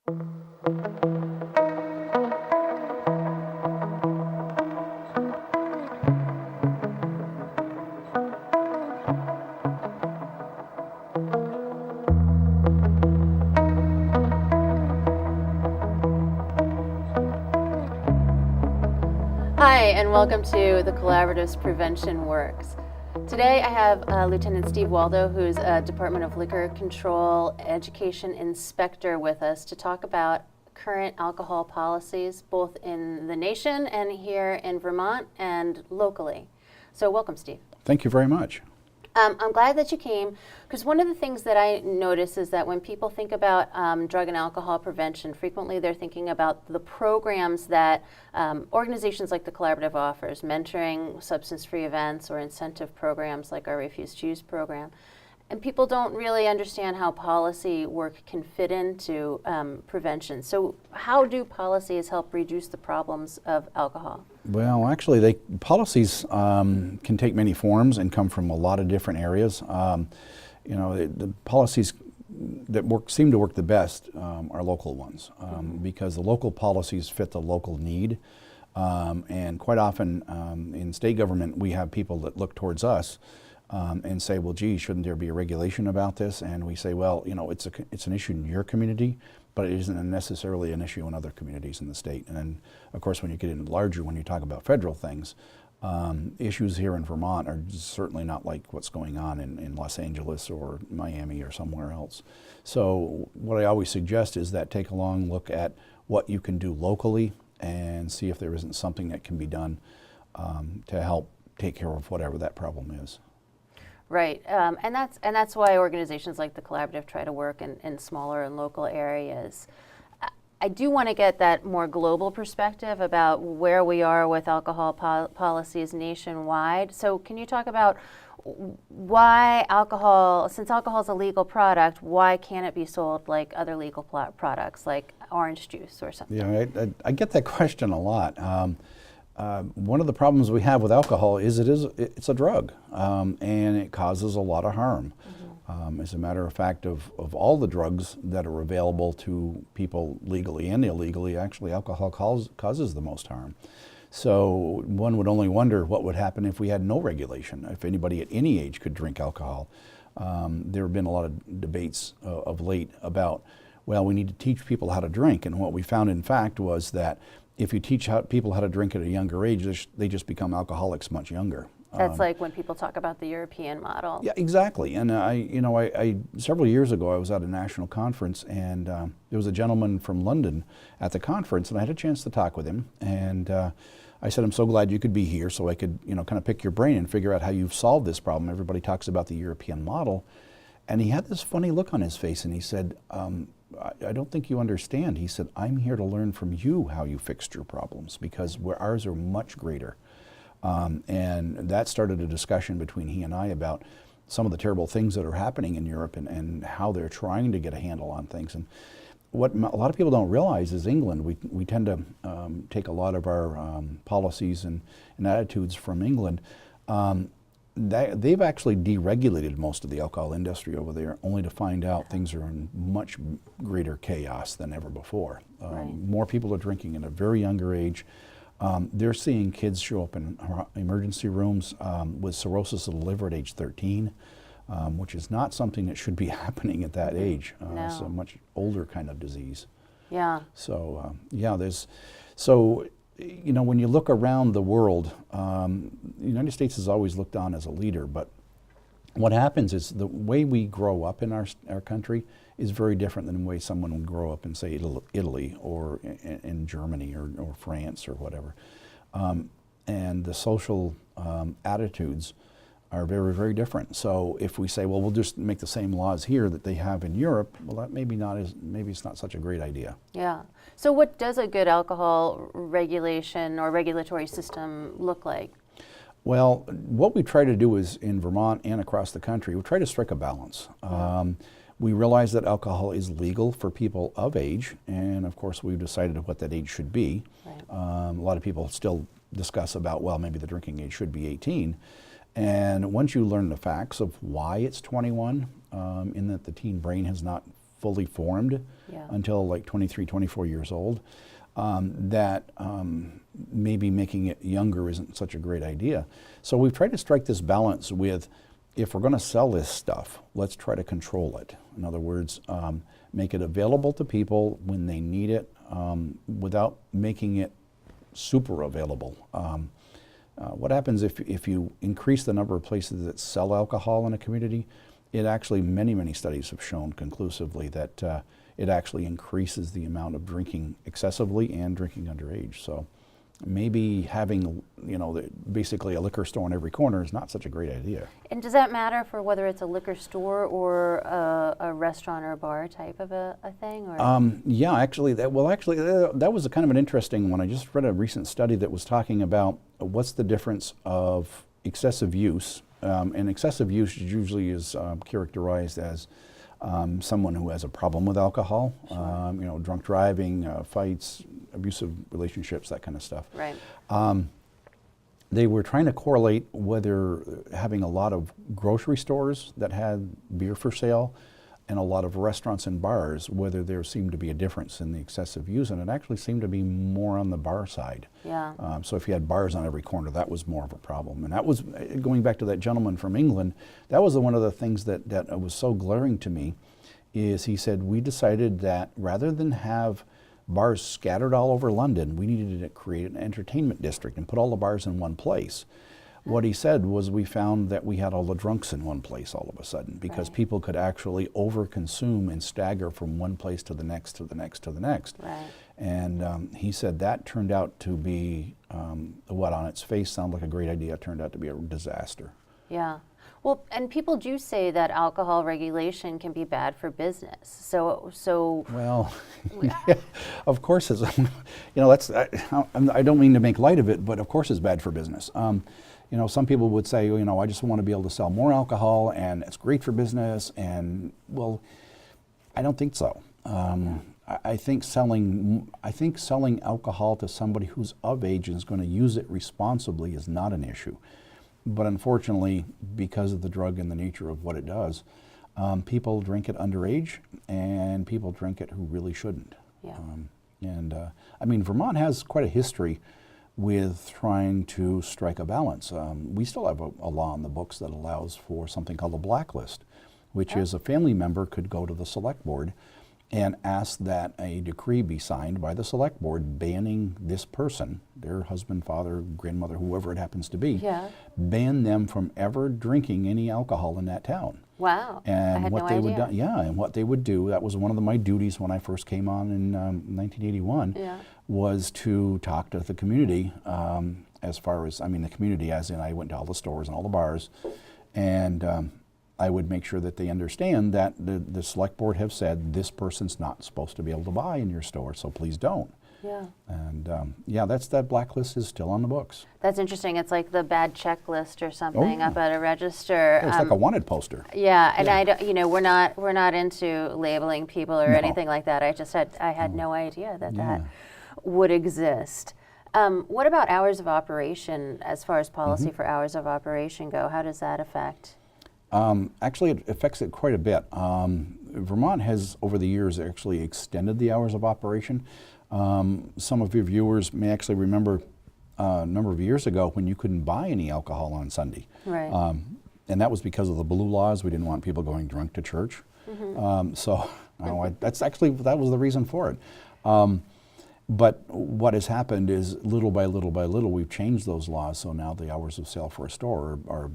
Hi, and welcome to the Collaborative's Prevention Works. Today I have Lieutenant Steve Waldo, who's a Department of Liquor Control Education Inspector with us to talk about current alcohol policies, both in the nation and here in Vermont and locally. So welcome, Steve. Thank you very much. I'm glad that you came, because one of the things that I notice is that when people think about drug and alcohol prevention, frequently they're thinking about the programs that organizations like the Collaborative offers, mentoring, substance-free events, or incentive programs like our Refuse to Use program. And people don't really understand how policy work can fit into prevention. So how do policies help reduce the problems of alcohol? Well, actually, policies can take many forms and come from a lot of different areas. The policies that seem to work the best are local ones, because the local policies fit the local need. And quite often in state government, we have people that look towards us and say, well, gee, shouldn't there be a regulation about this? And we say, well, it's an issue in your community, but it isn't necessarily an issue in other communities in the state. And then, of course, when you get into larger, when you talk about federal things, issues here in Vermont are certainly not like what's going on in Los Angeles or Miami or somewhere else. So what I always suggest is that take a long look at what you can do locally and see if there isn't something that can be done to help take care of whatever that problem is. Right, and that's why organizations like the Collaborative try to work in smaller and local areas. I do want to get that more global perspective about where we are with alcohol policies nationwide. So can you talk about why alcohol, since alcohol is a legal product, why can't it be sold like other legal products, like orange juice or something? Yeah, I get that question a lot. One of the problems we have with alcohol is it's a drug, and it causes a lot of harm. As a matter of fact, of all the drugs that are available to people legally and illegally, actually alcohol causes the most harm. So one would only wonder what would happen if we had no regulation, if anybody at any age could drink alcohol. There have been a lot of debates of late about, well, we need to teach people how to drink, and what we found in fact was that if you teach people how to drink at a younger age, they just become alcoholics much younger. That's like when people talk about the European model. Yeah, exactly. And I several years ago, I was at a national conference, and there was a gentleman from London at the conference, and I had a chance to talk with him. And I said, I'm so glad you could be here so I could, kind of pick your brain and figure out how you've solved this problem. Everybody talks about the European model. And he had this funny look on his face, and he said, I don't think you understand. He said, I'm here to learn from you how you fixed your problems, because ours are much greater. And that started a discussion between he and I about some of the terrible things that are happening in Europe and how they're trying to get a handle on things. And what a lot of people don't realize is England, we tend to take a lot of our policies and attitudes from England. They've actually deregulated most of the alcohol industry over there, only to find out things are in much greater chaos than ever before. Right. More people are drinking at a very younger age. They're seeing kids show up in emergency rooms with cirrhosis of the liver at age 13, which is not something that should be happening at that age. No. It's a much older kind of disease. Yeah. So, when you look around the world, the United States is always looked on as a leader, but what happens is the way we grow up in our country is very different than the way someone would grow up in, say, Italy or in Germany or France or whatever. And the social attitudes are very, very different. So if we say, well, we'll just make the same laws here that they have in Europe, well, that maybe it's not such a great idea. Yeah. So what does a good alcohol regulation or regulatory system look like? Well, what we try to do is, in Vermont and across the country, we try to strike a balance. We realize that alcohol is legal for people of age, and of course we've decided what that age should be. Right. A lot of people still discuss about, well, maybe the drinking age should be 18. And once you learn the facts of why it's 21, in that the teen brain has not fully formed Yeah. until like 23, 24 years old, that maybe making it younger isn't such a great idea. So we've tried to strike this balance with, if we're going to sell this stuff, let's try to control it. In other words, make it available to people when they need it, without making it super available. What happens if you increase the number of places that sell alcohol in a community? It actually, many studies have shown conclusively that it actually increases the amount of drinking excessively and drinking underage. So maybe having, basically a liquor store on every corner is not such a great idea. And does that matter for whether it's a liquor store or a restaurant or a bar type of a thing? Or? Yeah, actually, that was a kind of an interesting one. I just read a recent study that was talking about what's the difference of excessive use. And excessive use usually is characterized as someone who has a problem with alcohol, Sure. Drunk driving, fights, abusive relationships, that kind of stuff. Right. They were trying to correlate whether having a lot of grocery stores that had beer for sale and a lot of restaurants and bars, whether there seemed to be a difference in the excessive use, and it actually seemed to be more on the bar side. Yeah. So if you had bars on every corner, that was more of a problem. And that was, going back to that gentleman from England, that was one of the things that was so glaring to me, is he said, we decided that rather than have bars scattered all over London, we needed to create an entertainment district and put all the bars in one place. What he said was, we found that we had all the drunks in one place all of a sudden, because Right. people could actually overconsume and stagger from one place to the next, to the next, to the next. Right. And he said that turned out to be, what on its face sounded like a great idea, turned out to be a disaster. Yeah. Well, and people do say that alcohol regulation can be bad for business. So Well, of course it's, that's, I don't mean to make light of it, but of course it's bad for business. Some people would say, I just want to be able to sell more alcohol and it's great for business. And well, I don't think so. I think selling alcohol to somebody who's of age and is going to use it responsibly is not an issue. But unfortunately, because of the drug and the nature of what it does, people drink it underage, and people drink it who really shouldn't. Yeah. Vermont has quite a history with trying to strike a balance. We still have a law in the books that allows for something called a blacklist, which is a family member could go to the select board and ask that a decree be signed by the select board banning this person, their husband, father, grandmother, whoever it happens to be, Yeah. ban them from ever drinking any alcohol in that town. Wow. I And had what no they idea. would do, and what they would do, that was one of my duties when I first came on in 1981, Yeah. was to talk to the community, as far as, the community as in I went to all the stores and all the bars, and I would make sure that they understand that the select board have said this person's not supposed to be able to buy in your store, so please don't. Yeah. And that blacklist is still on the books. That's interesting. It's like the bad checklist or something yeah. up at a register. It's like a wanted poster. Yeah, and Yeah. I don't, we're not into labeling people or No. anything like that. I had no idea that Yeah. would exist. What about hours of operation, as far as policy for hours of operation go? How does that affect? Actually, it affects it quite a bit. Vermont has, over the years, actually extended the hours of operation. Some of your viewers may actually remember a number of years ago when you couldn't buy any alcohol on Sunday. Right. And that was because of the blue laws. We didn't want people going drunk to church. That was the reason for it. But what has happened is, little by little by little, we've changed those laws. So now the hours of sale for a store are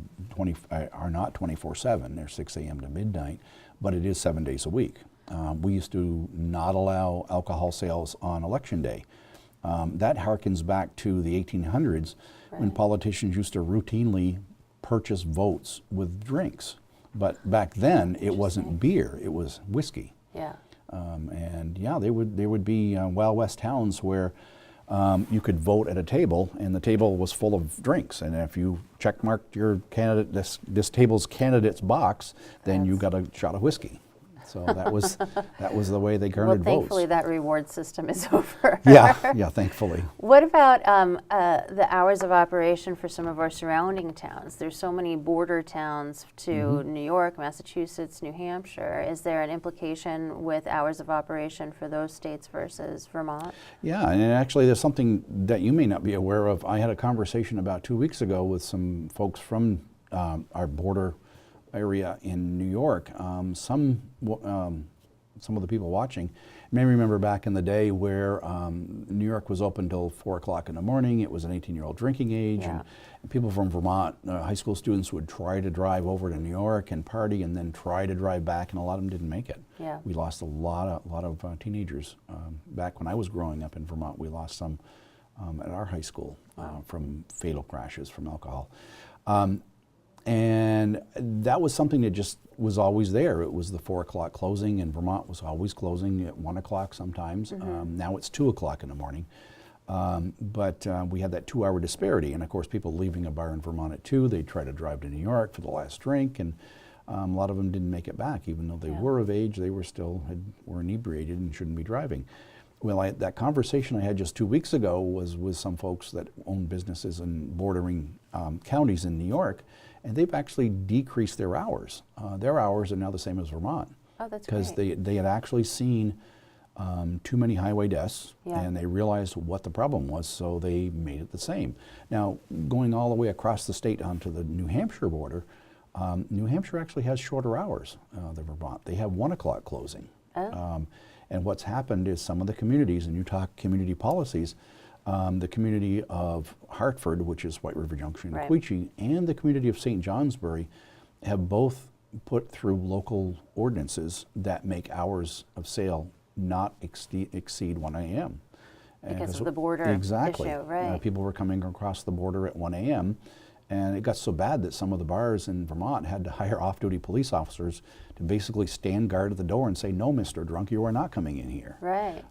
not 24/7. They're 6 a.m. to midnight, but it is 7 days a week. We used to not allow alcohol sales on election day. That harkens back to the 1800s, when Right. politicians politicians used to routinely purchase votes with drinks. But back then, it wasn't beer; it was whiskey. Yeah. There would be Wild West towns where you could vote at a table, and the table was full of drinks. And if you checkmarked your candidate, this table's candidate's box, then you got a shot of whiskey. So that was the way they garnered Well, thankfully votes. that reward system is over. Yeah, thankfully. What about the hours of operation for some of our surrounding towns? There's so many border towns to New York, Massachusetts, New Hampshire. Is there an implication with hours of operation for those states versus Vermont? Yeah, and actually there's something that you may not be aware of. I had a conversation about 2 weeks ago with some folks from our border area in New York. Some of the people watching may remember back in the day where New York was open till 4 o'clock in the morning. It was an 18-year-old drinking age, and people from Vermont, high school students, would try to drive over to New York and party, and then try to drive back, and a lot of them didn't make it. Yeah. We lost a lot of teenagers. Back when I was growing up in Vermont, we lost some at our high school from fatal crashes from alcohol. And that was something that just was always there. It was the 4 o'clock closing, and Vermont was always closing at 1 o'clock sometimes. Now it's 2 o'clock in the morning. But we had that 2-hour disparity, and of course people leaving a bar in Vermont at 2, they'd try to drive to New York for the last drink, and a lot of them didn't make it back. Even though they were of age, they were still were inebriated and shouldn't be driving. Well, that conversation I had just 2 weeks ago was with some folks that own businesses in bordering counties in New York, and they've actually decreased their hours. Their hours are now the same as Vermont. Oh, that's Because great. they had actually seen too many highway deaths, Yeah. and they realized what the problem was, so they made it the same. Now, going all the way across the state onto the New Hampshire border, New Hampshire actually has shorter hours than Vermont. They have 1 o'clock closing. Oh. And what's happened is some of the communities, and you talk community policies, the community of Hartford, which is White River Junction and Quechee, and the community of St. Johnsbury have both put through local ordinances that make hours of sale not exceed 1 a.m. Because of the border exactly. issue, right. People were coming across the border at 1 a.m. And it got so bad that some of the bars in Vermont had to hire off-duty police officers to basically stand guard at the door and say, "No, Mr. Drunk, you are not coming in here." Right.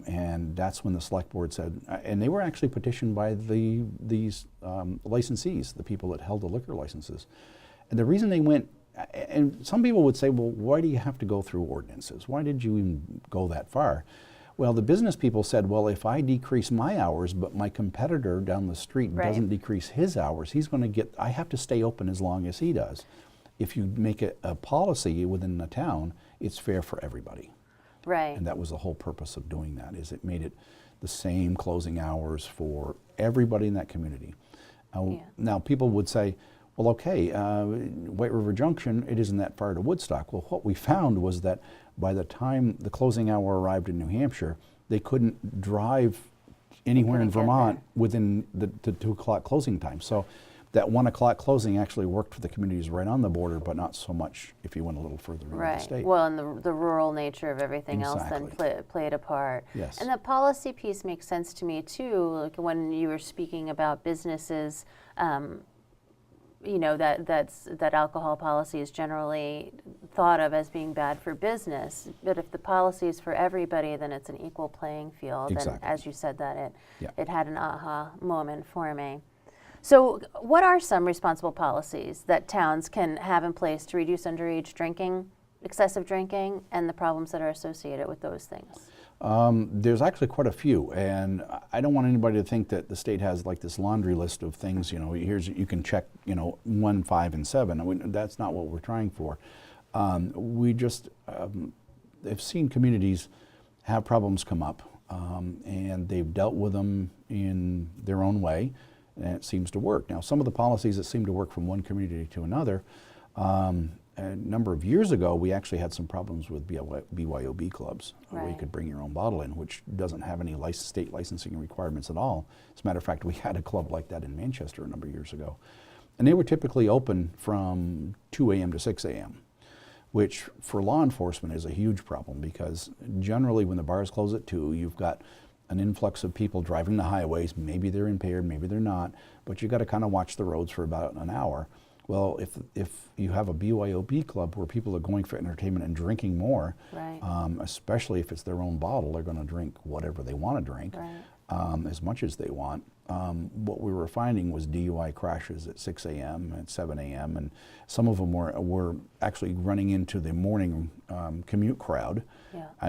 And that's when the select board said, and they were actually petitioned by these licensees, the people that held the liquor licenses. And the reason they went, and some people would say, well, why do you have to go through ordinances? Why did you even go that far? Well, the business people said, well, if I decrease my hours, but my competitor down the street doesn't decrease his hours, he's going to get, I have to stay open as long as he does. If you make it a policy within the town, it's fair for everybody. Right. And that was the whole purpose of doing that, is it made it the same closing hours for everybody in that community. Now, people would say, well, okay, White River Junction, it isn't that far to Woodstock. Well, what we found was that by the time the closing hour arrived in New Hampshire, they couldn't drive anywhere in Vermont within the 2 o'clock closing time. So that 1 o'clock closing actually worked for the communities right on the border, but not so much if you went a little further into the state. Well, and the rural nature of everything else then played a part. Yes. And the policy piece makes sense to me too, like when you were speaking about businesses, you know, that alcohol policy is generally thought of as being bad for business. But if the policy is for everybody, then it's an equal playing field. Exactly. And as you said that, it had an aha moment for me. So what are some responsible policies that towns can have in place to reduce underage drinking, excessive drinking, and the problems that are associated with those things? There's actually quite a few, and I don't want anybody to think that the state has like this laundry list of things, you know, you can check, 1, 5, and 7. That's not what we're trying for. We just have seen communities have problems come up, and they've dealt with them in their own way, and it seems to work. Now, some of the policies that seem to work from one community to another, a number of years ago, we actually had some problems with BYOB clubs, where you could bring your own bottle in, which doesn't have any state licensing requirements at all. As a matter of fact, we had a club like that in Manchester a number of years ago. And they were typically open from 2 a.m. to 6 a.m., which for law enforcement is a huge problem, because generally when the bars close at 2, you've got an influx of people driving the highways. Maybe they're impaired, maybe they're not, but you've got to kind of watch the roads for about an hour. Well, if you have a BYOB club where people are going for entertainment and drinking more, especially if it's their own bottle, they're going to drink whatever they want to drink. as much as they want. What we were finding was DUI crashes at 6 a.m., at 7 a.m., and some of them were actually running into the morning commute crowd,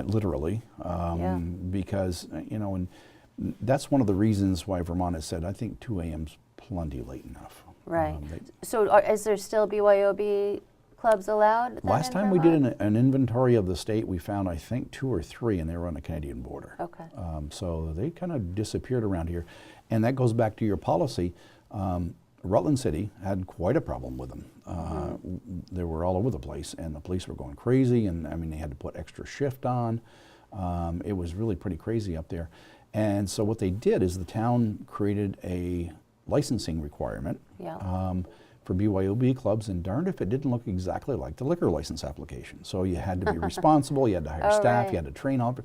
literally, because, you know, and that's one of the reasons why Vermont has said, I think 2 a.m.'s plenty late enough. Right. So is there still BYOB clubs allowed then Last in time we did Vermont? an inventory of the state, we found, I think, 2 or 3, and they were on the Canadian border. Okay. So they kind of disappeared around here. And that goes back to your policy. Rutland City had quite a problem with them. They were all over the place, and the police were going crazy, and I mean, they had to put extra shift on. It was really pretty crazy up there. And so what they did is the town created a licensing requirement for BYOB clubs, and darned if it didn't look exactly like the liquor license application. So you had to be responsible, you had to hire staff, you had to train all,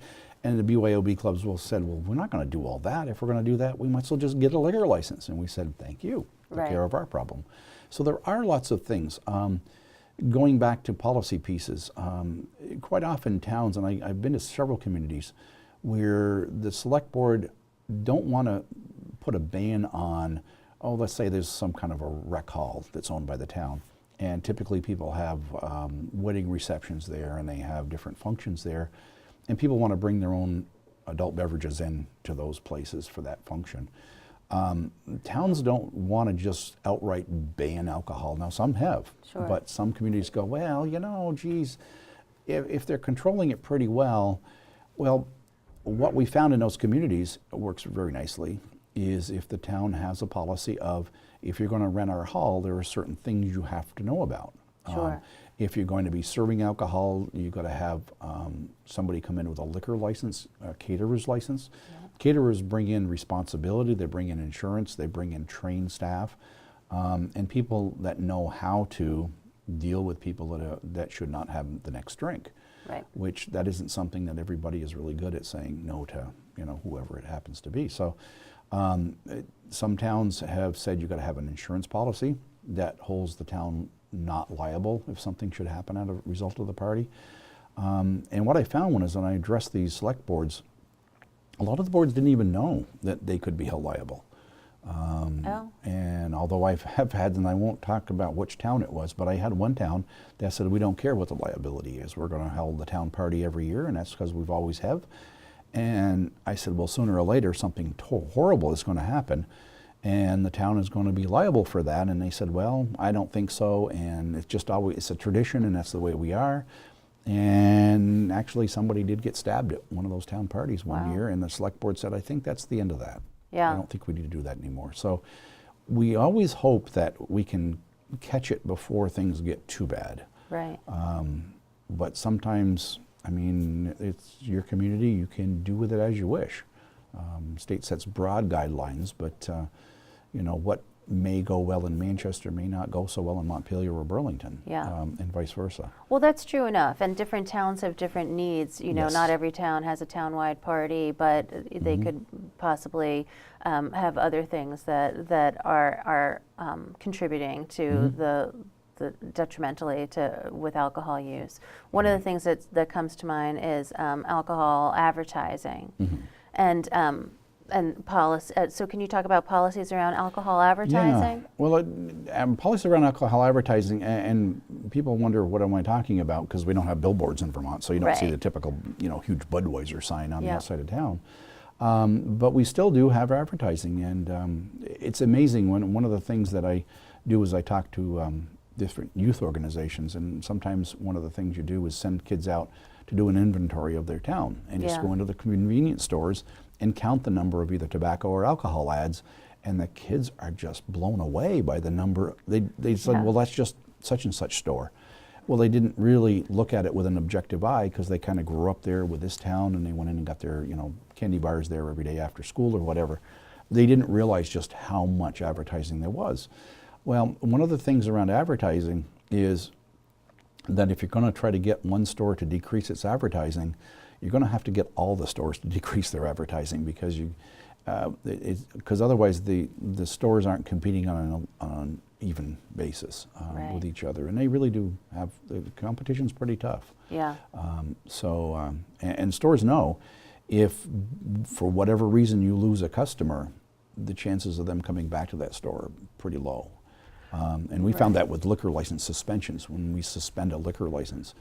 and the BYOB clubs said, well, we're not going to do all that. If we're going to do that, we might as well just get a liquor license. And we said, thank you, took care of our problem. So there are lots of things. Going back to policy pieces, quite often towns, and I've been to several communities, where the select board don't want to put a ban on, oh, let's say there's some kind of a rec hall that's owned by the town, and typically people have wedding receptions there, and they have different functions there, and people want to bring their own adult beverages in to those places for that function. Towns don't want to just outright ban alcohol. Now, some have, but some communities go, well, you know, geez, if they're controlling it pretty well, what we found in those communities works very nicely is if the town has a policy of, if you're going to rent our hall, there are certain things you have to know about. If you're going to be serving alcohol, you've got to have somebody come in with a liquor license, a caterer's license. Caterers bring in responsibility, they bring in insurance, they bring in trained staff, and people that know how to deal with people that should not have the next drink. Which that isn't something that everybody is really good at saying no to, you know, whoever it happens to be. So some towns have said you've got to have an insurance policy that holds the town not liable if something should happen as a result of the party. And what I found when I addressed these select boards, a lot of the boards didn't even know that they could be held liable. And although I have had, and I won't talk about which town it was, but I had one town that said, we don't care what the liability is. We're going to hold the town party every year, and that's because we've always have. And I said, well, sooner or later, something horrible is going to happen, and the town is going to be liable for that. And they said, well, I don't think so, and it's just always, it's a tradition, and that's the way we are. And actually, somebody did get stabbed at one of those town parties one year, and the select board said, I think that's the end of that. I don't think we need to do that anymore. So we always hope that we can catch it before things get too bad. But sometimes, I mean, it's your community, you can do with it as you wish. State sets broad guidelines, but you know, what may go well in Manchester may not go so well in Montpelier or Burlington, and vice versa. Well, that's true enough, and different towns have different needs. You know, not every town has a town-wide party, but they could possibly have other things that are contributing to the detrimentally with alcohol use. One of the things that comes to mind is alcohol advertising, and policy. So can you talk about policies around alcohol advertising? Yeah. Well, policies around alcohol advertising, and people wonder, what am I talking about? Because we don't have billboards in Vermont, so you don't see the typical, you know, huge Budweiser sign on the outside of town. But we still do have advertising, and it's amazing. One of the things that I do is I talk to different youth organizations, and sometimes one of the things you do is send kids out to do an inventory of their town, and just go into the convenience stores and count the number of either tobacco or alcohol ads, and the kids are just blown away by the number. They said, well, that's just such and such store. Well, they didn't really look at it with an objective eye, because they kind of grew up there with this town, and they went in and got their, you know, candy bars there every day after school or whatever. They didn't realize just how much advertising there was. Well, one of the things around advertising is that if you're going to try to get one store to decrease its advertising, you're going to have to get all the stores to decrease their advertising, because otherwise the stores aren't competing on an even basis with each other, and they really do have, the competition's pretty tough. And stores know If for whatever reason you lose a customer, the chances of them coming back to that store are pretty low. And we found that with liquor license suspensions. When we suspend a liquor license,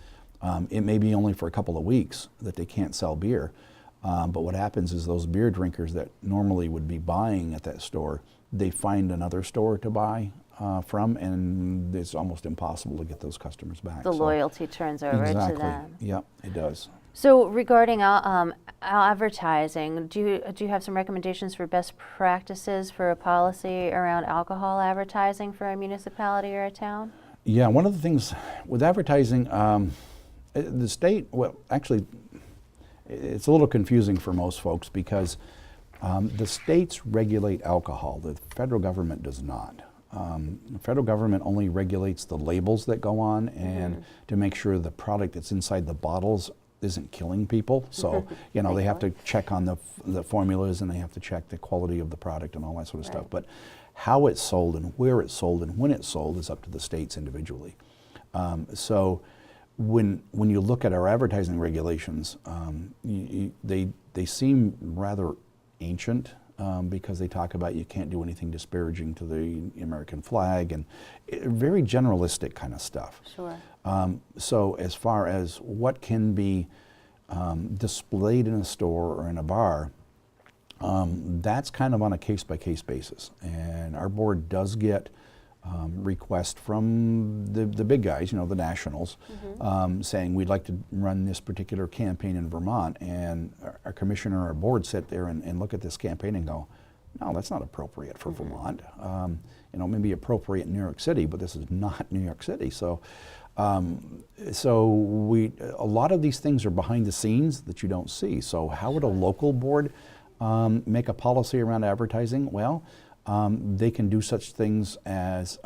it may be only for a couple of weeks that they can't sell beer. But what happens is those beer drinkers that normally would be buying at that store, they find another store to buy from, and it's almost impossible to get those customers back. The loyalty turns over to them. Yeah, it does. So regarding advertising, do you have some recommendations for best practices for a policy around alcohol advertising for a municipality or a town? Yeah, one of the things with advertising, the state, well, actually, it's a little confusing for most folks because the states regulate alcohol. The federal government does not. The federal government only regulates the labels that go on and to make sure the product that's inside the bottles isn't killing people. So, you know, they have to check on the formulas, and they have to check the quality of the product and all that sort of stuff. But how it's sold and where it's sold and when it's sold is up to the states individually. So when you look at our advertising regulations, they seem rather ancient because they talk about you can't do anything disparaging to the American flag and very generalistic kind of stuff. Sure. So as far as what can be displayed in a store or in a bar, that's kind of on a case-by-case basis. And our board does get requests from the big guys, you know, the nationals, saying we'd like to run this particular campaign in Vermont. And our commissioner or our board sit there and look at this campaign and go, no, that's not appropriate for Vermont. You know, maybe appropriate in New York City, but this is not New York City. So, a lot of these things are behind the scenes that you don't see. So how would a local board make a policy around advertising? Well, they can do such things as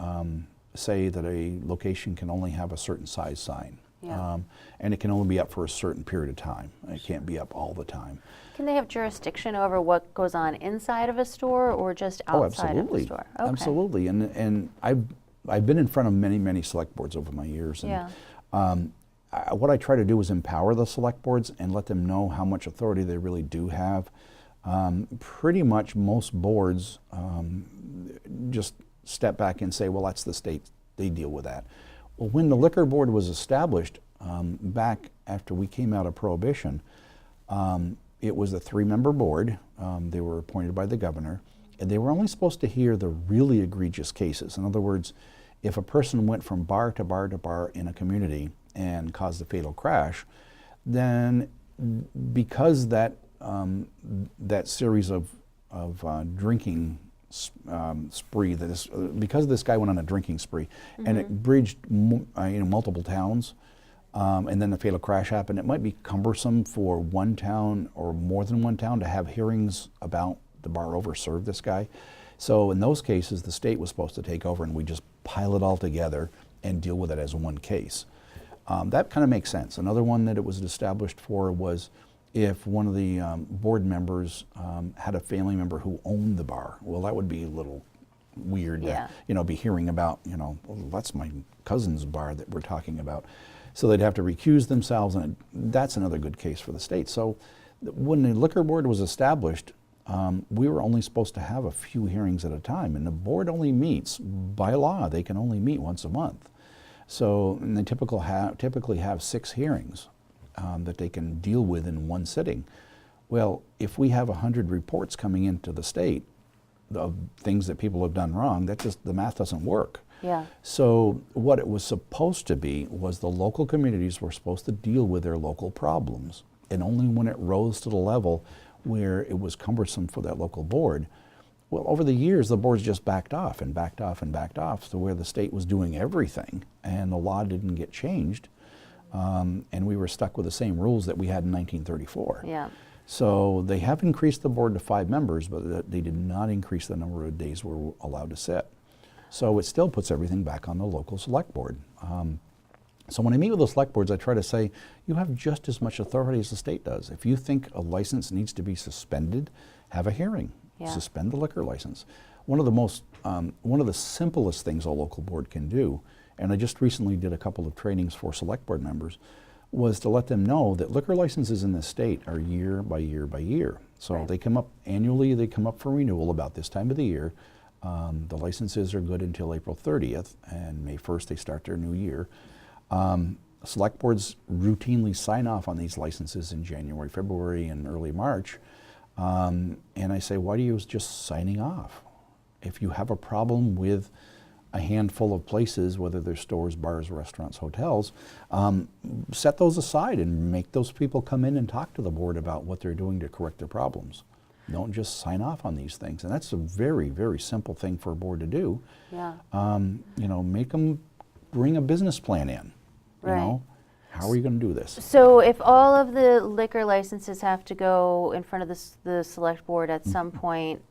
say that a location can only have a certain size sign. Yeah. And it can only be up for a certain period of time. It can't be up all the time. Can they have jurisdiction over what goes on inside of a store or just outside of the store? Okay. Absolutely. And I've been in front of many select boards over my years. And what I try to do is empower the select boards and let them know how much authority they really do have. Pretty much most boards just step back and say, well, that's the state, they deal with that. Well, when the liquor board was established back after we came out of Prohibition, it was a 3-member board. They were appointed by the governor, and they were only supposed to hear the really egregious cases. In other words, if a person went from bar to bar to bar in a community and caused a fatal crash, then because that series of drinking spree, because this guy went on a drinking spree, and it bridged multiple towns, and then the fatal crash happened, it might be cumbersome for one town or more than one town to have hearings about the bar overserved this guy. So in those cases, the state was supposed to take over, and we just pile it all together and deal with it as one case. That kind of makes sense. Another one that it was established for was if one of the board members had a family member who owned the bar. Well, that would be a little weird to be hearing about, well, that's my cousin's bar that we're talking about. So they'd have to recuse themselves, and that's another good case for the state. So when the liquor board was established, we were only supposed to have a few hearings at a time, and the board only meets, by law, they can only meet once a month. So and they typically have 6 hearings that they can deal with in one sitting. Well, if we have 100 reports coming into the state of things that people have done wrong, the math doesn't work. Yeah. So what it was supposed to be was the local communities were supposed to deal with their local problems, and only when it rose to the level where it was cumbersome for that local board. Well, over the years, the boards just backed off and backed off and backed off to where the state was doing everything, and the law didn't get changed. And we were stuck with the same rules that we had in 1934. Yeah. So they have increased the board to 5 members, but they did not increase the number of days we're allowed to sit. So it still puts everything back on the local select board. So when I meet with the select boards, I try to say, you have just as much authority as the state does. If you think a license needs to be suspended, have a hearing. Yeah. Suspend the liquor license. One of the simplest things a local board can do, and I just recently did a couple of trainings for select board members, was to let them know that liquor licenses in the state are year by year by year. So Right. they come up annually, they come up for renewal about this time of the year. The licenses are good until April 30th, and May 1st they start their new year. Select boards routinely sign off on these licenses in January, February, and early March. And I say, why are you just signing off? If you have a problem with a handful of places, whether they're stores, bars, restaurants, hotels, set those aside and make those people come in and talk to the board about what they're doing to correct their problems. Don't just sign off on these things. And that's a very, very simple thing for a board to do. Yeah. You know, make them bring a business plan in. You Right. know, how are you going to do this? So if all of the liquor licenses have to go in front of the select board at some point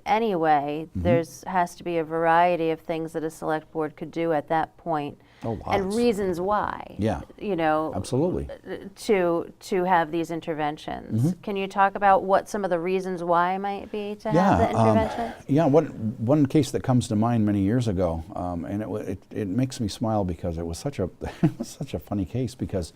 anyway, there's has to be a variety of things that a select board could do at that point. Oh, And lots. reasons why. Yeah. You know, Absolutely. to have these interventions. Can you talk about what some of the reasons why might be to have the intervention? Yeah, one case that comes to mind many years ago, and it makes me smile because it was such a it was such a funny case because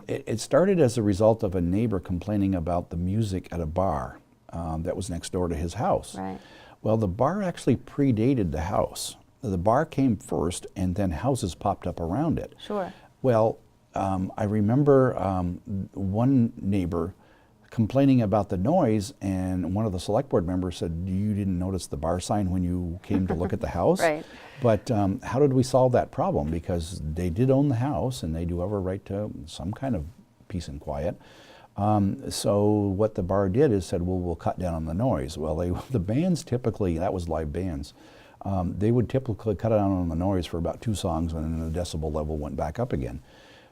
it started as a result of a neighbor complaining about the music at a bar that was next door to his house. Right. Well, the bar actually predated the house. The bar came first, and then houses popped up around it. Sure. Well, I remember one neighbor complaining about the noise, and one of the select board members said, "You didn't notice the bar sign when you came to look at the house?" Right. But how did we solve that problem? Because they did own the house, and they do have a right to some kind of peace and quiet. So what the bar did is said, well, we'll cut down on the noise. Well, the bands typically, that was live bands, they would typically cut down on the noise for about 2 songs, and then the decibel level went back up again.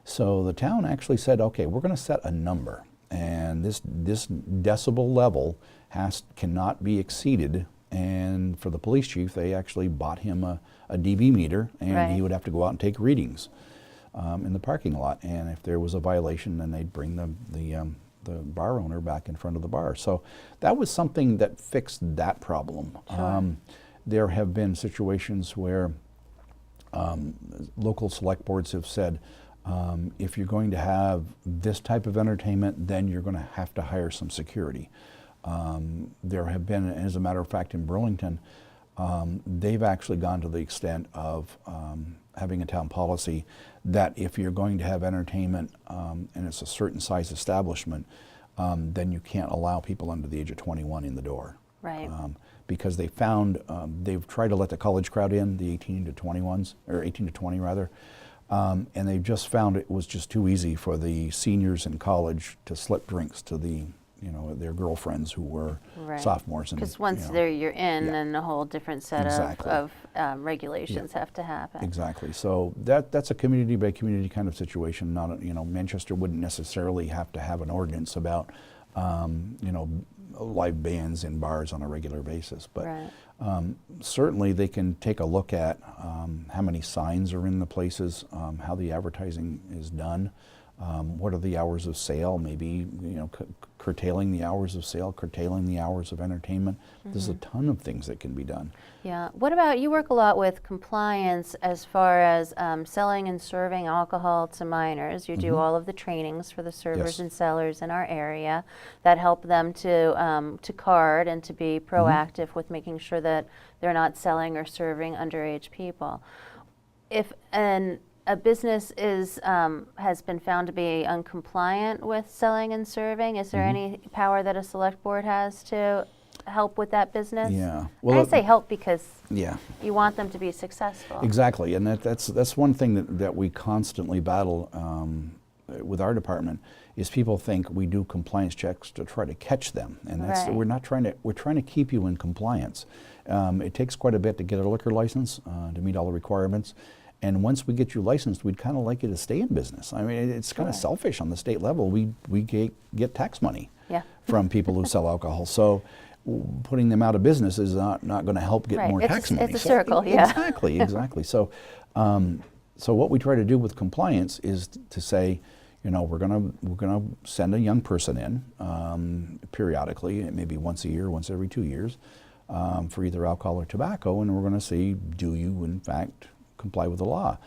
So the town actually said, okay, we're going to set a number, and this decibel level cannot be exceeded. And for the police chief, they actually bought him a dB meter, and Right. he would have to go out and take readings in the parking lot. And if there was a violation, then they'd bring the bar owner back in front of the bar. So that was something that fixed that problem. Sure. There have been situations where local select boards have said, if you're going to have this type of entertainment, then you're going to have to hire some security. There have been, as a matter of fact, in Burlington, they've actually gone to the extent of having a town policy that if you're going to have entertainment and it's a certain size establishment, then you can't allow people under the age of 21 in the door. Right. Because they found, they've tried to let the college crowd in, the 18 to 21s, or 18 to 20 rather, and they've just found it was just too easy for the seniors in college to slip drinks to their girlfriends who were Right. sophomores. Because once you're in, Yeah. then a whole different set Exactly. of regulations have to happen. Exactly. So that's a community by community kind of situation. Not Manchester wouldn't necessarily have to have an ordinance about live bands in bars on a regular basis, but Right. certainly they can take a look at how many signs are in the places, how the advertising is done. What are the hours of sale? Maybe curtailing the hours of sale, curtailing the hours of entertainment. There's a ton of things that can be done. Yeah. What about, you work a lot with compliance as far as selling and serving alcohol to minors. You do all of the trainings for the servers Yes. and sellers in our area that help them to card and to be proactive with making sure that they're not selling or serving underage people. If a business has been found to be uncompliant with selling and serving, is there any power that a select board has to help with that business? Yeah. I say help because Yeah. you want them to be successful. Exactly, and that's one thing that we constantly battle with our department is people think we do compliance checks to try to catch them, and Right. we're trying to keep you in compliance. It takes quite a bit to get a liquor license to meet all the requirements. And once we get you licensed, we'd kind of like you to stay in business. I mean, it's kind of selfish on the state level. We get tax money Yeah. from people who sell alcohol. So putting them out of business is not going to help get Right. more tax money. It's a So- circle, yeah. Exactly. So what we try to do with compliance is to say, we're gonna send a young person in periodically, maybe once a year, once every 2 years, for either alcohol or tobacco, and we're going to see, do you in fact comply with the law?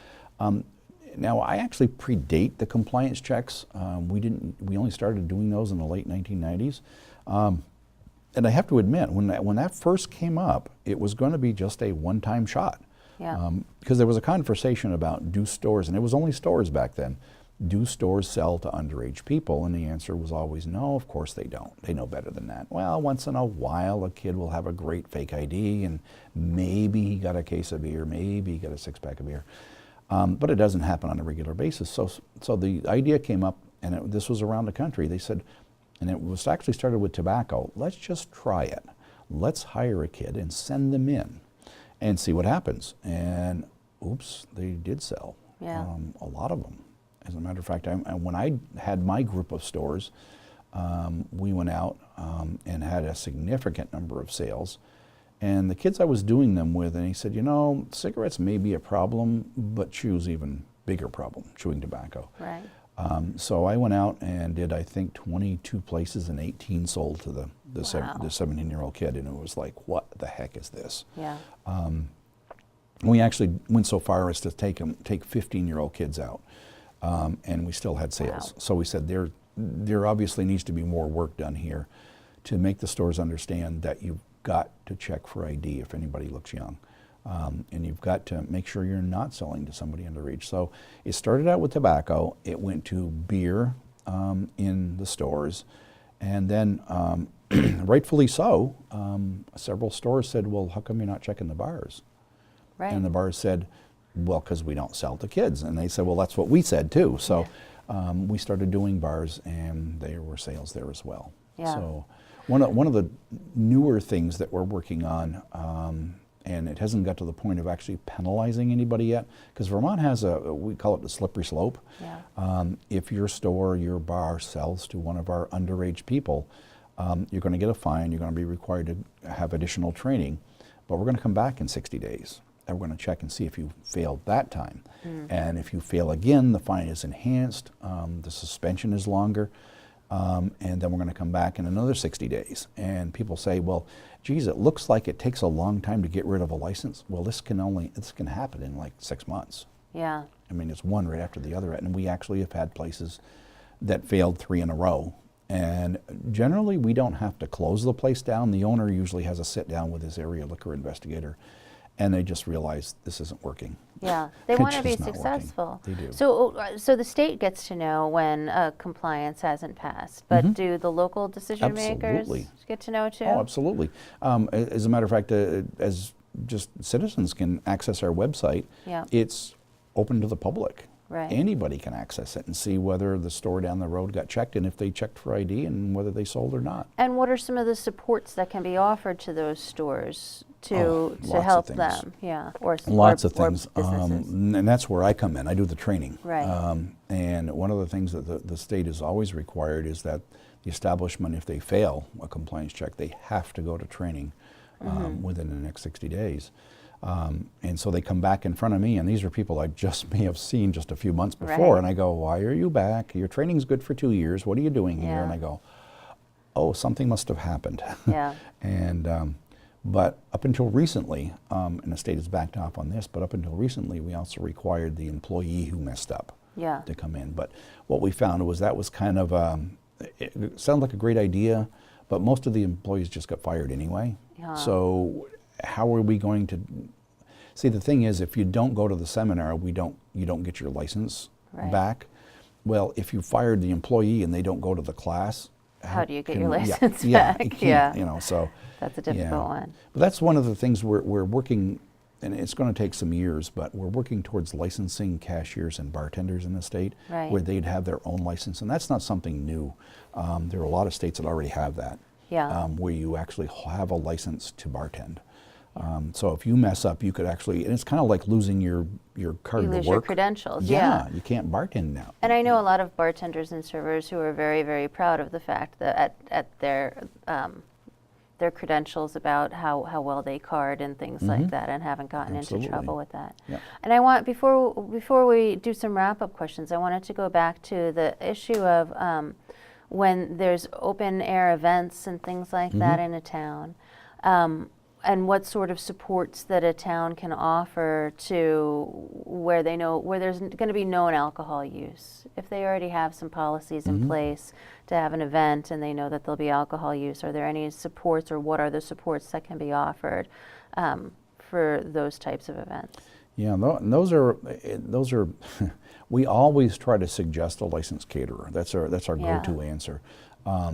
Now, I actually predate the compliance checks. We only started doing those in the late 1990s. And I have to admit, when that first came up, it was going to be just a one-time shot. Yeah. Because there was a conversation about, do stores, and it was only stores back then, do stores sell to underage people? And the answer was always no, of course they don't. They know better than that. Well, once in a while a kid will have a great fake ID and maybe he got a case of beer, maybe he got a 6-pack of beer. But it doesn't happen on a regular basis. So the idea came up, and this was around the country. They said, and it was actually started with tobacco, let's just try it. Let's hire a kid and send them in and see what happens. And oops, they did sell. Yeah. A lot of them. As a matter of fact, when I had my group of stores, we went out and had a significant number of sales. And the kids I was doing them with, and he said, you know, cigarettes may be a problem, but chew's even bigger problem, chewing tobacco. Right. So I went out and did, I think, 22 places, and 18 sold to the Wow. 17-year-old kid, and it was like, what the heck is this? Yeah. We actually went so far as to take 15-year-old kids out, and we still had sales. Wow. So we said there obviously needs to be more work done here to make the stores understand that you've got to check for ID if anybody looks young. And you've got to make sure you're not selling to somebody underage. So it started out with tobacco, it went to beer in the stores, and then rightfully so, several stores said, well, how come you're not checking the bars? Right. And the bars said, well, because we don't sell to kids. And they said, well, that's what we said too. So we started doing bars, and there were sales there as well. Yeah. So one of the newer things that we're working on, and it hasn't got to the point of actually penalizing anybody yet, because Vermont has we call it the slippery slope. Yeah. If your store, your bar sells to one of our underage people, you're going to get a fine, you're going to be required to have additional training, but we're going to come back in 60 days. And we're going to check and see if you failed that time. And if you fail again, the fine is enhanced, the suspension is longer, and then we're going to come back in another 60 days. And people say, well, geez, it looks like it takes a long time to get rid of a license. Well, this can happen in like 6 months. Yeah. I mean, it's one right after the other. And we actually have had places that failed 3 in a row. And generally, we don't have to close the place down. The owner usually has a sit down with his area liquor investigator, and they just realize this isn't working. Yeah, they It's want to be just not working. successful. They do. So the state gets to know when compliance hasn't passed, but do the local decision makers Absolutely. get to know too? Oh, absolutely. As a matter of fact, as just citizens can access our website, Yeah. it's open to the public. Right. Anybody can access it and see whether the store down the road got checked and if they checked for ID and whether they sold or not. And what are some of the supports that can be offered to those stores to lots of help things. them? Yeah, or Lots of or things, businesses. and that's where I come in. I do the training. Right. And one of the things that the state has always required is that the establishment, if they fail a compliance check, they have to go to training within the next 60 days. And so they come back in front of me, and these are people I just may have seen just a few months before, Right. and I go, why are you back? Your training's good for 2 years. What are you doing here? Yeah. And I go, oh, something must have happened. Yeah. And but up until recently, and the state has backed off on this, but up until recently, we also required the employee who messed up Yeah. to come in. But what we found was that was kind of, it sounded like a great idea, but most of the employees just got fired anyway. Yeah. So how are we going to, see, the thing is, if you don't go to the seminar, you don't get your license Right. back. Well, if you fired the employee and they don't go to the class, How do you get your yeah, license yeah, back? you can't, Yeah. you know, so. That's a difficult Yeah. one. But that's one of the things we're working, and it's going to take some years, but we're working towards licensing cashiers and bartenders in the state, Right. where they'd have their own license, and that's not something new. There are a lot of states that already have that, Yeah. where you actually have a license to bartend. So if you mess up, you could actually, and it's kind of like losing your card You to lose work. your credentials. Yeah, you can't bartend now. And I know a lot of bartenders and servers who are very, very proud of the fact that at their credentials about how well they card and things like that, and haven't gotten Absolutely. into trouble with that. Yeah. And I want, before we do some wrap-up questions, I wanted to go back to the issue of when there's open air events and things like that in a town. and what sort of supports that a town can offer to where they know where there's going to be known alcohol use. If they already have some policies in place to have an event and they know that there'll be alcohol use, are there any supports, or what are the supports that can be offered for those types of events? Yeah, those are we always try to suggest a licensed caterer. That's our go-to answer.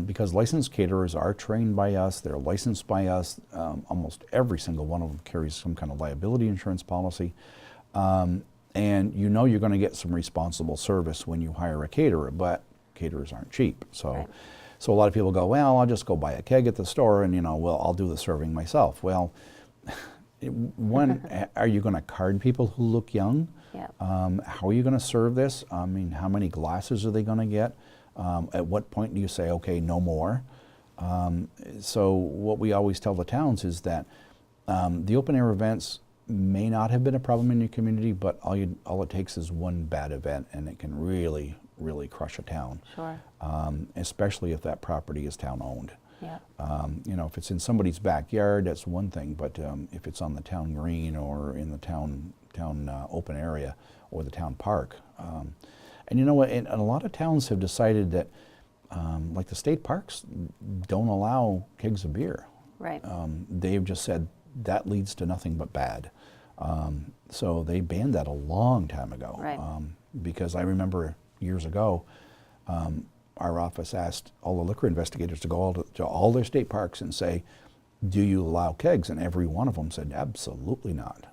Because licensed caterers are trained by us, they're licensed by us. Almost every single one of them carries some kind of liability insurance policy. And you know you're going to get some responsible service when you hire a caterer, but caterers aren't cheap. So a lot of people go, well, I'll just go buy a keg at the store and, well, I'll do the serving myself. Well, one, are you going to card people who look young? Yeah. How are you going to serve this? I mean, how many glasses are they going to get? At what point do you say, okay, no more? So what we always tell the towns is that the open air events may not have been a problem in your community, but all it takes is one bad event and it can really, really crush a town. Sure. Especially if that property is town owned. Yeah. If it's in somebody's backyard, that's one thing, but if it's on the town green or in the town open area or the town park, and you know what, and a lot of towns have decided that, like the state parks don't allow kegs of beer. Right. They've just said that leads to nothing but bad. So they banned that a long time ago. Right. Because I remember years ago, our office asked all the liquor investigators to go to all their state parks and say, do you allow kegs? And every one of them said, absolutely not.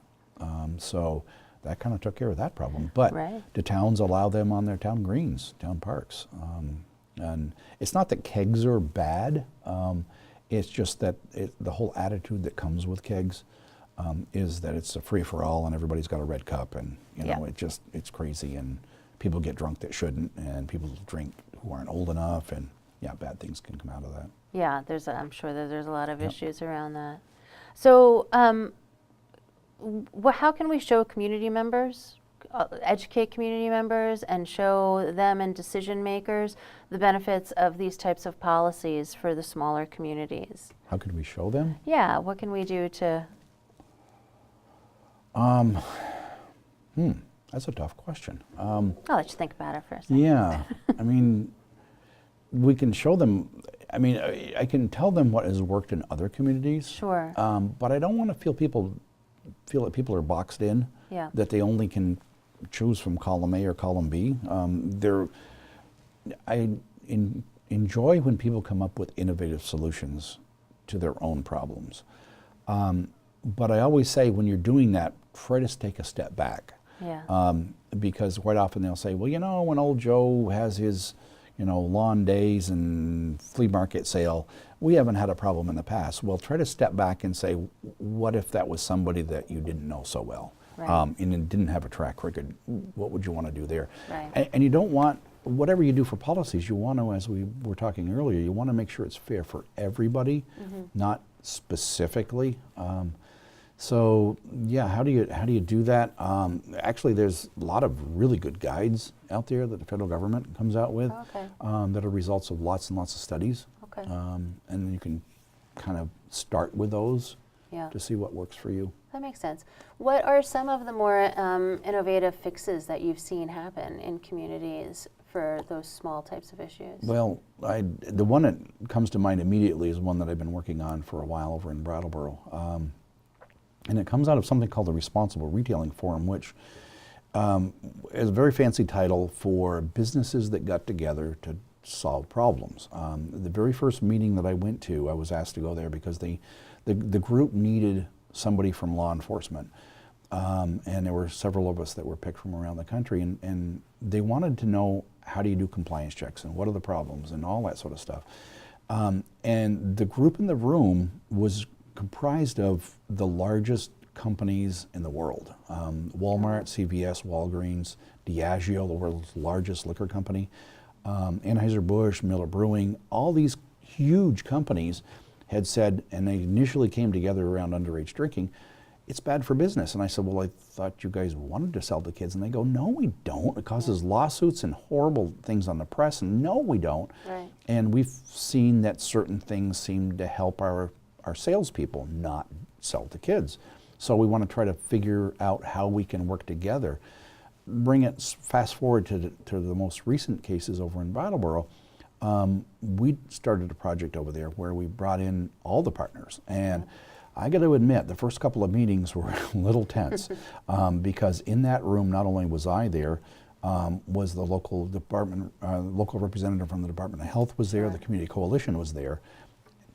So that kind of took care of that problem. But do towns allow them on their town greens, town parks? And it's not that kegs are bad. It's just that the whole attitude that comes with kegs is that it's a free-for-all and everybody's got a red cup, and it's crazy, and people get drunk that shouldn't, and people drink who aren't old enough, and bad things can come out of that. Yeah, I'm sure that there's a lot of issues around that. So how can we show community members, educate community members and show them and decision makers the benefits of these types of policies for the smaller communities? How could we show them? Yeah, what can we do to... That's a tough question. I'll let you think about it for a second. Yeah, I mean, we can show them, I can tell them what has worked in other communities. Sure. But I don't want to feel that people are boxed in, that they only can choose from column A or column B. I enjoy when people come up with innovative solutions to their own problems. But I always say when you're doing that, try to take a step back. Yeah. Because quite often they'll say, well, when old Joe has his, lawn days and flea market sale, we haven't had a problem in the past. Well, try to step back and say, what if that was somebody that you didn't know so well, and didn't have a track record? What would you want to do there? Right. And you don't want, whatever you do for policies, you want to, as we were talking earlier, you want to make sure it's fair for everybody, not specifically. So yeah, how do you do that? Actually, there's a lot of really good guides out there that the federal government comes out with that are results of lots and lots of studies. Okay. And then you can kind of start with those to see what works for you. That makes sense. What are some of the more innovative fixes that you've seen happen in communities for those small types of issues? Well, the one that comes to mind immediately is one that I've been working on for a while over in Brattleboro. And it comes out of something called the Responsible Retailing Forum, which is a very fancy title for businesses that got together to solve problems. The very first meeting that I went to, I was asked to go there because the group needed somebody from law enforcement. And there were several of us that were picked from around the country, and they wanted to know, how do you do compliance checks and what are the problems and all that sort of stuff. And the group in the room was comprised of the largest companies in the world. Walmart, CVS, Walgreens, Diageo, the world's largest liquor company, Anheuser-Busch, Miller Brewing, all these huge companies had said, and they initially came together around underage drinking, it's bad for business. And I said, well, I thought you guys wanted to sell to kids. And they go, no, we don't. It causes lawsuits and horrible things on the press. And no, we don't. Right. And we've seen that certain things seem to help our salespeople, not sell to kids. So we want to try to figure out how we can work together. Bring it fast forward to the most recent cases over in Brattleboro. We started a project over there where we brought in all the partners, and I got to admit the first couple of meetings were a little tense because in that room not only was I there, was the local representative from the Department of Health was there, the Community Coalition was there.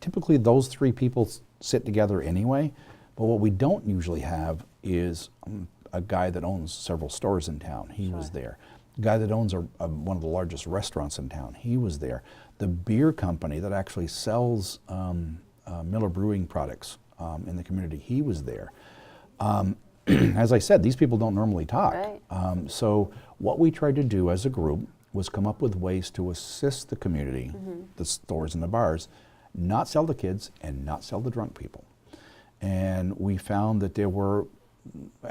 Typically those three people sit together anyway, but what we don't usually have is a guy that owns several stores in town. He was there. The guy that owns one of the largest restaurants in town, he was there. The beer company that actually sells Miller Brewing products in the community, he was there. As I said, these people don't normally talk. Right. So what we tried to do as a group was come up with ways to assist the community, the stores and the bars, not sell to kids and not sell to drunk people. And we found that there were,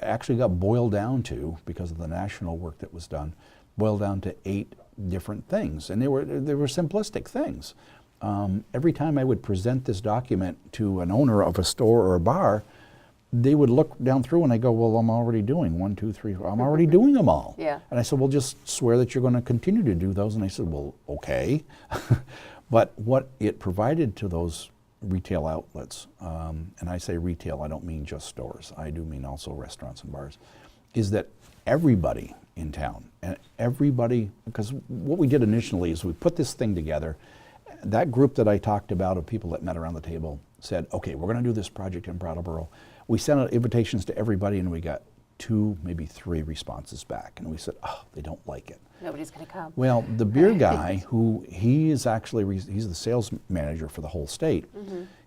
actually got boiled down to, because of the national work that was done, boiled down to 8 different things. And they were simplistic things. Every time I would present this document to an owner of a store or a bar, they would look down through and I go, well, I'm already doing 1, 2, 3, 4. I'm already doing them all. Yeah. And I said, well, just swear that you're going to continue to do those. And I said, well, okay. But what it provided to those retail outlets, and I say retail, I don't mean just stores, I do mean also restaurants and bars, is that everybody in town, and everybody, because what we did initially is we put this thing together. That group that I talked about of people that met around the table said, okay, we're going to do this project in Brattleboro. We sent out invitations to everybody and we got 2, maybe 3 responses back. And we said, oh, they don't like it. Nobody's going to come. Well, the beer guy, who he is actually, he's the sales manager for the whole state,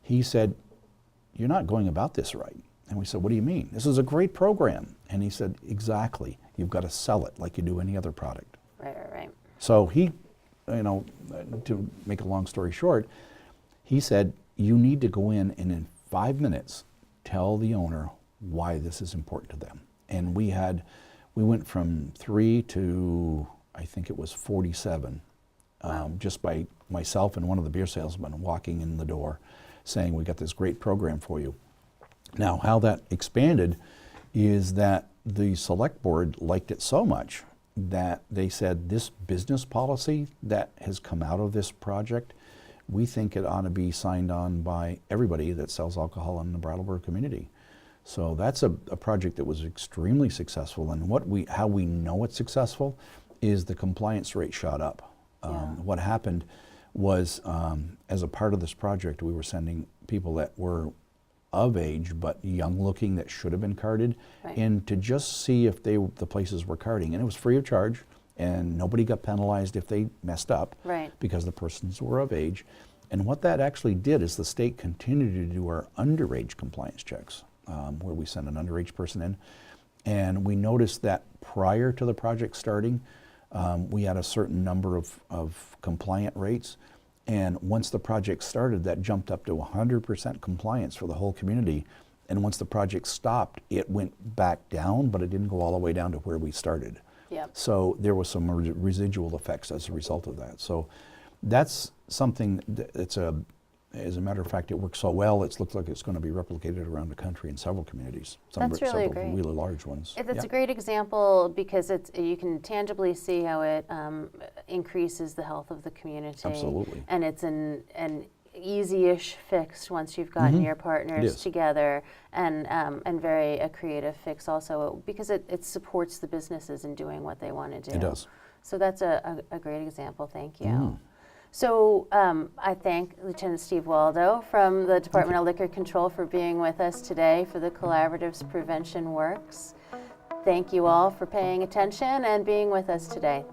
he said, you're not going about this right. And we said, what do you mean? This is a great program. And he said, exactly. You've got to sell it like you do any other product. Right. So he, you know, to make a long story short, he said, you need to go in and in 5 minutes tell the owner why this is important to them. And we went from 3 to, I think it was 47, just by myself and one of the beer salesmen walking in the door saying, we got this great program for you. Now, how that expanded is that the select board liked it so much that they said, this business policy that has come out of this project, we think it ought to be signed on by everybody that sells alcohol in the Brattleboro community. So that's a project that was extremely successful, and how we know it's successful is the compliance rate shot up. What happened was, as a part of this project, we were sending people that were of age but young looking that should have been carded in to just see if the places were carding, and it was free of charge and nobody got penalized if they messed up because the persons were of age. And what that actually did is the state continued to do our underage compliance checks, where we send an underage person in, and we noticed that prior to the project starting, we had a certain number of compliant rates. And once the project started, that jumped up to 100% compliance for the whole community. And once the project stopped, it went back down, but it didn't go all the way down to where we started. So there was some residual effects as a result of that. So that's something that's as a matter of fact, it works so well, it looks like it's going to be replicated around the country in several communities. That's really several great. Really large ones. It's a great example because you can tangibly see how it increases the health of the community. Absolutely. And it's an easy-ish fix once you've gotten your partners together, and very a creative fix also because it supports the businesses in doing what they want to do. It does. So that's a great example. Thank you. So I thank Lieutenant Steve Waldo from the Department of Liquor Control for being with us today for the Collaborative's Prevention Works. Thank you all for paying attention and being with us today.